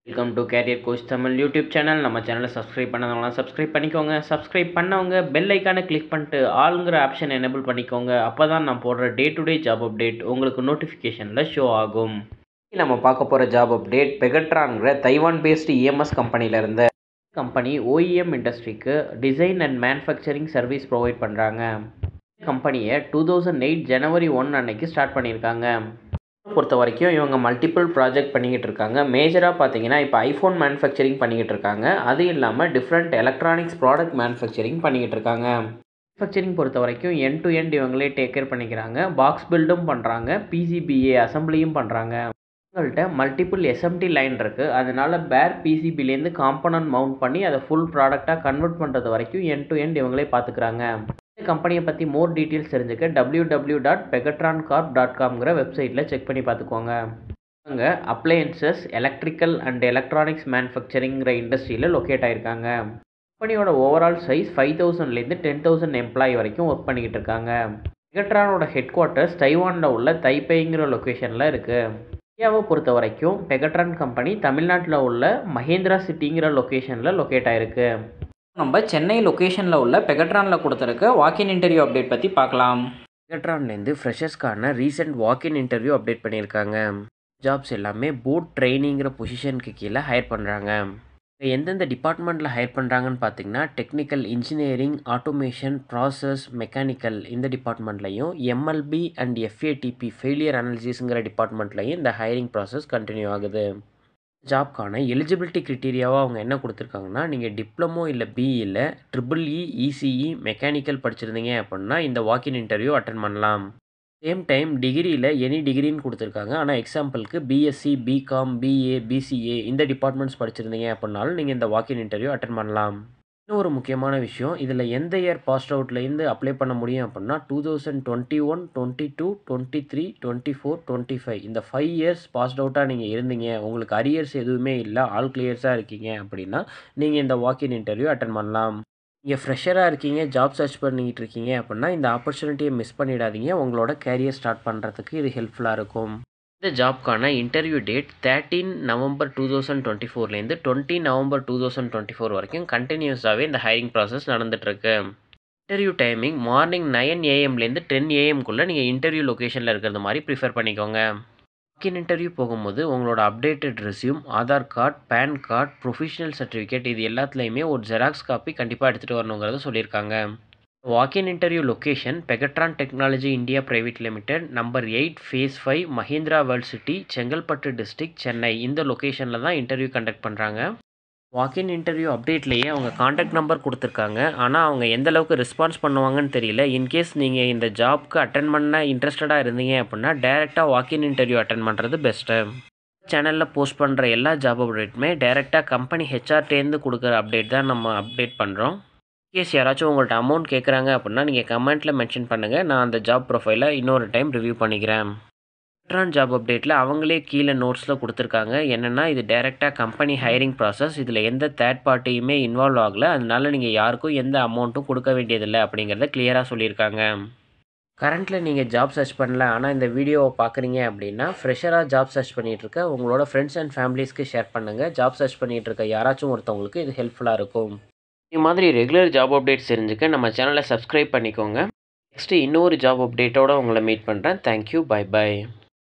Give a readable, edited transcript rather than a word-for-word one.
Welcome to career coach Tamil YouTube channel. நம்ம சேனலை subscribe பண்ணாதவங்களாம் சப்ஸ்கிரைப் பண்ணிக்கோங்க. சப்ஸ்கிரைப் பண்ணவங்க பெல் ஐக்கானை கிளிக் பண்ணிட்டு ஆளுங்கிற ஆப்ஷன் எனேபிள் பண்ணிக்கோங்க. அப்போ தான் நான் போடுற day to day job update உங்களுக்கு நோட்டிஃபிகேஷனில் ஷோ ஆகும். நம்ம பார்க்க போகிற ஜாப் அப்டேட் பெகட்ரான்கிற தைவான் பேஸ்டு இஎம்எஸ் கம்பெனியிலேருந்து. கம்பெனி ஓஇஎம் இண்டஸ்ட்ரிக்கு design and manufacturing service provide பண்ணுறாங்க. கம்பெனியை 2008 ஜனவரி 1 அன்னைக்கு ஸ்டார்ட் பண்ணியிருக்காங்க. பொறுத்த வரைக்கும் இவங்க மல்டிபிள் ப்ராஜெக்ட் பண்ணிக்கிட்டு இருக்காங்க. மேஜராக பார்த்தீங்கன்னா இப்போ ஐஃபோன் மேனுஃபேக்சரிங் பண்ணிக்கிட்டு இருக்காங்க. அது இல்லாமல் டிஃப்ரெண்ட் எலக்ட்ரானிக்ஸ் ப்ராடக்ட் மேனுஃபேக்சரிங் பண்ணிக்கிட்டு இருக்காங்க. மேனுஃபேக்சரிங் பொறுத்த வரைக்கும் எண்ட் டு எண்ட் இவங்களே டேக் கேர் பண்ணிக்கிறாங்க. பாக்ஸ் பில்டும் பண்ணுறாங்க, பிசிபிஏ அசம்பிளியும் பண்ணுறாங்க. இவங்கள்ட்ட மல்டிபிள் எஸ்எம்டி லைன் இருக்குது. அதனால பேர் பிசிபிலேருந்து காம்பனன்ட் மவுண்ட் பண்ணி அதை ஃபுல் ப்ராடக்டாக கன்வெர்ட் பண்ணுறது வரைக்கும் எண்ட் டு எண்ட் இவங்களே பார்த்துக்கிறாங்க. இந்த கம்பெனியை பற்றி மோர் டீட்டெயில்ஸ் தெரிஞ்சுக்க www.pegatroncorp.comங்கிற வெப்சைட்டில் செக் பண்ணி பார்த்துக்கோங்க. அங்கே அப்ளையன்சஸ், எலக்ட்ரிக்கல் அண்ட் எலக்ட்ரானிக்ஸ் மேனுஃபேக்சரிங்கிற இண்டஸ்ட்ரியில் லொக்கேட் ஆகிருக்காங்க. கம்பெனியோட ஓவரால் சைஸ் 5000லேருந்து 10,000 எம்ப்ளாயி வரைக்கும் ஒர்க் பண்ணிக்கிட்டு இருக்காங்க. பெகட்ரானோட ஹெட் குவார்ட்டர்ஸ் தைவானில் உள்ள தைப்பேங்கிற லொக்கேஷனில் இருக்குது. இந்தியாவை பொறுத்த வரைக்கும் பெகட்ரான் கம்பெனி தமிழ்நாட்டில் உள்ள மகேந்திரா சிட்டிங்கிற லொக்கேஷனில் லொக்கேட் ஆகிருக்கு. நம்ம சென்னை லொக்கேஷனில் உள்ள பெகட்ரானில் கொடுத்துருக்க வாக்கின் இன்டர்வியூ அப்டேட் பற்றி பார்க்கலாம். பெகட்ரான்லேருந்து ஃப்ரெஷர்ஸ்க்கான ரீசெண்ட் வாக்கின் இன்டர்வியூ அப்டேட் பண்ணியிருக்காங்க. ஜாப்ஸ் எல்லாமே போட் ட்ரெயினிங்கிற பொசிஷனுக்கு கீழே ஹையர் பண்ணுறாங்க. எந்தெந்த டிபார்ட்மெண்ட்டில் ஹையர் பண்ணுறாங்கன்னு பார்த்தீங்கன்னா technical engineering, automation, process, mechanical இந்த டிபார்ட்மெண்ட்லையும், எம்எல்பி அண்ட் எஃப்ஏடிபி ஃபெயிலியர் அனாலிசிஸுங்கிற டிபார்ட்மெண்ட்லையும் இந்த ஹையரிங் ப்ராசஸ் கண்டினியூ ஆகுது. ஜாப்க்கான எலிஜிபிலிட்டி க்ரிட்டீரியாவாக அவங்க என்ன கொடுத்துருக்காங்கன்னா, நீங்கள் டிப்ளமோ இல்லை பிஇயில் ட்ரிபிள்இ, இசிஇ, மெக்கானிக்கல் படிச்சிருந்தீங்க அப்படின்னா இந்த வாக்கின் இன்டர்வியூ அட்டன் பண்ணலாம். சேம் டைம் டிகிரியில் எனி டிகிரின்னு கொடுத்துருக்காங்க. ஆனால் எக்ஸாம்பிளுக்கு பிஎஸ்சி, பிகாம், பிஏ, பிசிஏ இந்த டிபார்ட்மெண்ட்ஸ் படிச்சிருந்தீங்க அப்படின்னாலும் நீங்கள் இந்த வாக்கின் இன்டர்வியூ அட்டன் பண்ணலாம். இன்னொரு முக்கியமான விஷயம், இதில் எந்த இயர் பாஸ்ட் அவுட்லேருந்து அப்ளை பண்ண முடியும் அப்படின்னா 2021, 22, 23, 24, 25 இந்த 5 இயர்ஸ் பாஸ்ட் அவுட்டாக நீங்கள் இருந்தீங்க, உங்களுக்கு அரியர்ஸ் எதுவுமே இல்லை, ஆல் கிளியர்ஸாக இருக்கீங்க அப்படின்னா நீங்கள் இந்த வாக்கின் இன்டர்வியூ அட்டன் பண்ணலாம். நீங்கள் ஃப்ரெஷராக இருக்கீங்க, ஜாப் சர்ச் பண்ணிக்கிட்டு இருக்கீங்க அப்படின்னா இந்த ஆப்பர்ச்சுனிட்டியை மிஸ் பண்ணிடாதீங்க. உங்களோட கேரியர் ஸ்டார்ட் பண்ணுறதுக்கு இது ஹெல்ப்ஃபுல்லாக இருக்கும். இந்த ஜாப்க்கான இன்டர்வியூ டேட் 13 நவம்பர் 2024லேருந்து 20 நவம்பர் 2024 வரைக்கும் கண்டினியூஸாகவே இந்த ஹைரிங் ப்ராசஸ் நடந்துகிட்ருக்கு. இன்டர்வியூ டைமிங் மார்னிங் 9 AM-லேருந்து 10 AM-குள்ளே நீங்கள் இன்டர்வியூ லொக்கேஷனில் இருக்கிறது மாதிரி ப்ரிஃபர் பண்ணிக்கோங்க. வாக்கின் இன்டர்வியூ போகும்போது உங்களோட updated resume, Aadhaar card, PAN card, professional certificate இது எல்லாத்துலேயுமே ஒரு ஜெராக்ஸ் காப்பி கண்டிப்பாக எடுத்துகிட்டு வரணுங்கிறத சொல்லியிருக்காங்க. Walk in interview location Pegatron technology India private limited, number 8, phase 5, Mahindra world city, Chengalpattu district, Chennai இந்த லொக்கேஷனில் தான் இன்டர்வியூ கண்டக்ட் பண்ணுறாங்க. வாக்கின் இன்டர்வியூ அப்டேட்லேயே அவங்க காண்டாக்ட் நம்பர் கொடுத்துருக்காங்க. ஆனால் அவங்க எந்த அளவுக்கு ரெஸ்பான்ஸ் பண்ணுவாங்கன்னு தெரியல. இன்கேஸ் நீங்கள் இந்த ஜாப்க்கு அட்டன் பண்ண இன்ட்ரெஸ்டடாக இருந்தீங்க அப்படின்னா டேரெக்டாக வாக்கின் இன்டர்வியூ அட்டன் பண்ணுறது பெஸ்ட்டு. சேனலில் போஸ்ட் பண்ணுற எல்லா ஜாப் அப்டேட்டுமே டேரெக்டாக கம்பெனி ஹெச்ஆர்டேருந்து கொடுக்குற அப்டேட் தான் நம்ம அப்டேட் பண்ணுறோம். கேஸ் யாராச்சும் உங்கள்கிட்ட அமௌண்ட் கேட்குறாங்க அப்படின்னா நீங்கள் கமெண்ட்டில் மென்ஷன் பண்ணுங்கள். நான் அந்த ஜாப் ப்ரொஃபைலை இன்னொரு டைம் ரிவ்யூ பண்ணிக்கிறேன். பெகட்ரான் ஜாப் அப்டேட்டில் அவங்களே கீழே நோட்ஸில் கொடுத்துருக்காங்க. என்னென்னா இது டைரெக்டாக கம்பெனி ஹைரிங் ப்ராசஸ், இதில் எந்த தேர்ட் பார்ட்டியுமே இன்வால்வ் ஆகலை. அதனால நீங்கள் யாருக்கும் எந்த அமௌண்ட்டும் கொடுக்க வேண்டியதில்லை அப்படிங்கிறத கிளியராக சொல்லியிருக்காங்க. கரண்ட்டில் நீங்கள் ஜாப் சர்ச் பண்ணல, ஆனால் இந்த வீடியோவை பார்க்குறீங்க அப்படின்னா ஃப்ரெஷராக ஜாப் சர்ச் பண்ணிகிட்ருக்க உங்களோட ஃப்ரெண்ட்ஸ் அண்ட் ஃபேமிலிஸ்க்கு ஷேர் பண்ணுங்கள். ஜாப் சர்ச் பண்ணிகிட்ருக்க யாராச்சும் ஒருத்தவங்களுக்கு இது ஹெல்ப்ஃபுல்லாக இருக்கும். இது மாதிரி ரெகுலர் ஜாப் அப்டேட்ஸ் தெரிஞ்சுக்க நம்ம சேனலை சப்ஸ்கிரைப் பண்ணிக்கோங்க. நெக்ஸ்ட்டு இன்னொரு ஜாப் அப்டேட்டோடு உங்களை மீட் பண்ணுறேன். Thank you, bye by.